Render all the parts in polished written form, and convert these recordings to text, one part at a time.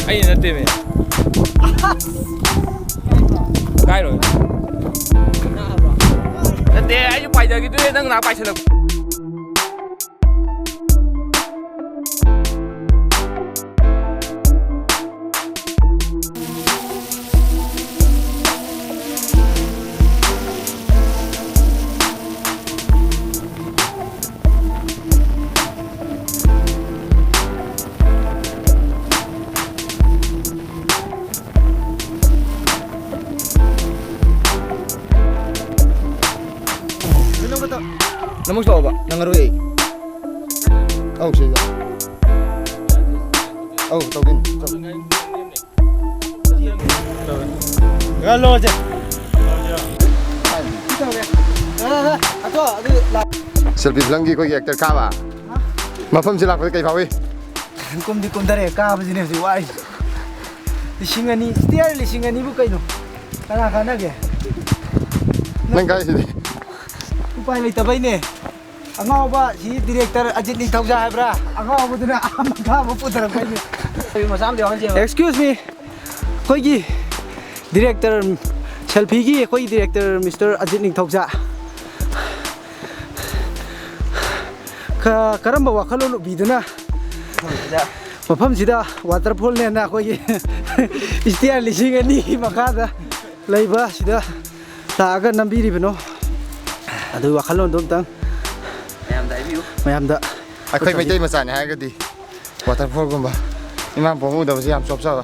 아니 나 때문에 가이로 내 아주 빠져기도 해 난 나 빠져라 Namang sawa ba? Nangaroy. Oh, siya. Oh, tawagin. Hello, Ajit. Selfie Blangi ko actor ka ba? Mafam sila ko kay Fawi. Kum di kum dare ka ba jine si wai. Lisingani, stiar lisingani bu kaino. Kana ge. Nang kay si. Upay lai tabay ne. Angaw ba si director Ajit Ningthouja haibra? Angaw bu dina amga bu pudar bai ne. Excuse me. Koigi director Selfie gi koi director Mr. Ajit Ningthouja. Karamba wakhalon biduna. Mafamsida waterfall ne na koi stiar lisingani makada laiba sida taaga nambiri bino. Adu wakhalon dom tang mayamda Akoy may tay masane ha gadi. Waterfall gumba. Imam pomu da siam sop sa.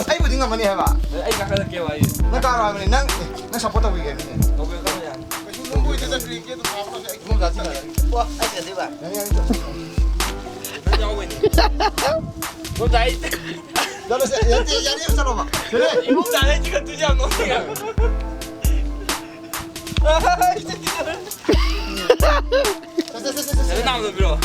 Ay buding naman niya ba? Ay kakalagyan ay. Nagkaroon nang support ang weekend niya. Okay ka yan. Nunggu itu sa cricket to tapos sa ikmo dati na. Wah, ay kasi ba? Yan. Nanyaw ni. Mo dai. Dalo sa yan yung sa Roma. Sige. Imo dai 지금 두장 놓냐. 아, 이 새끼들. 자. 나무도 빌어.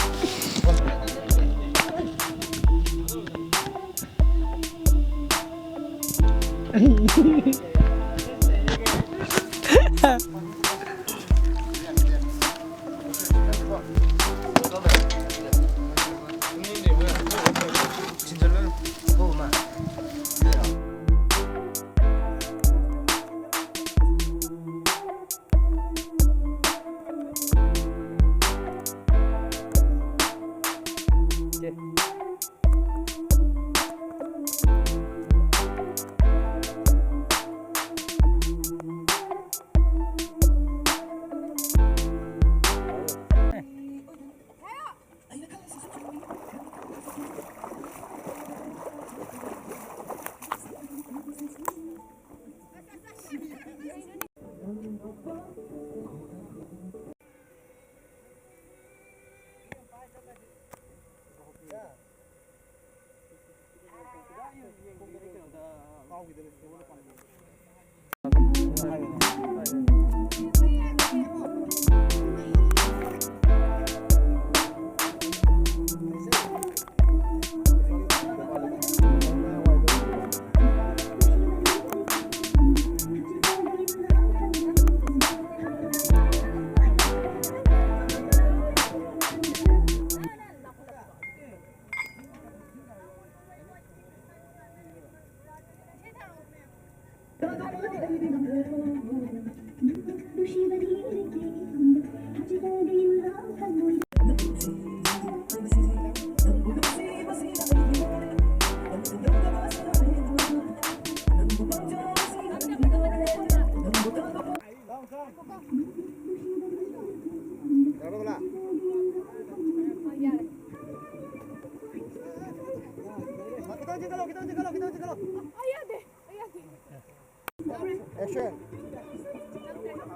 Action.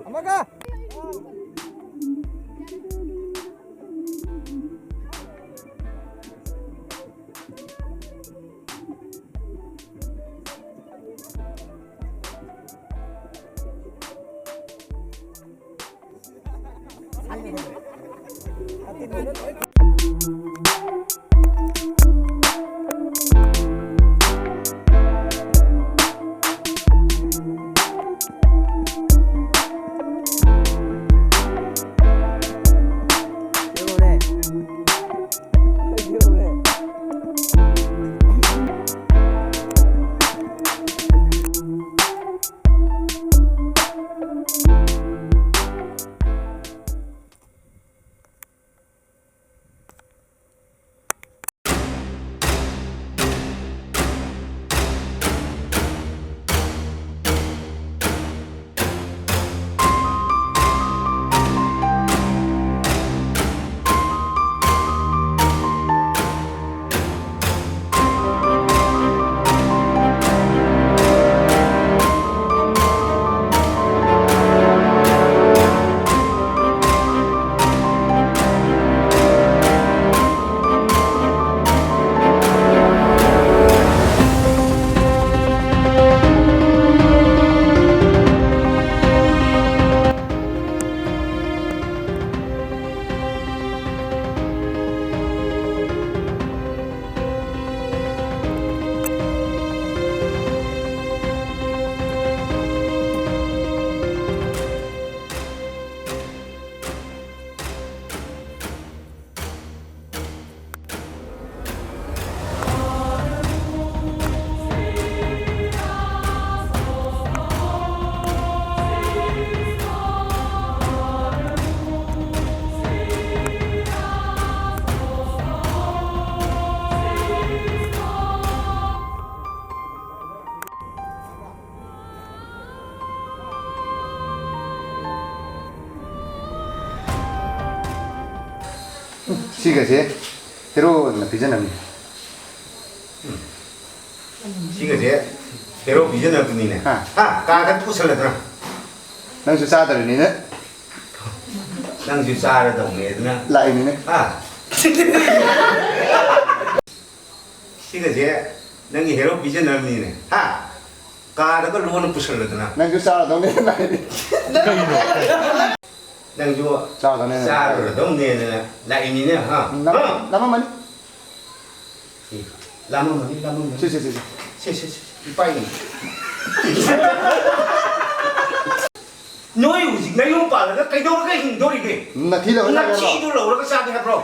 Amaga. 시가제 헤로는 비전합니다. 시가제 헤로 비전할 뿐이네. 가다 부설라더라. 낭수 싸더니네. 낭수 싸르다 오네드나. 라이니네. 시가제 낭이 헤로 비전할 뿐이네. 가다 그 로는 부설라더나. 낭수 싸더네 라이니. 낭주 싸더네. 싸르다 오네드나. 라이니네. 나만만이. 라마마니. 시시시시. 이빠이. 너희 우지 내 용빠가 그이도가 힘돌이게. 나 티를 나 치도를 오라가 싸게 해 브로.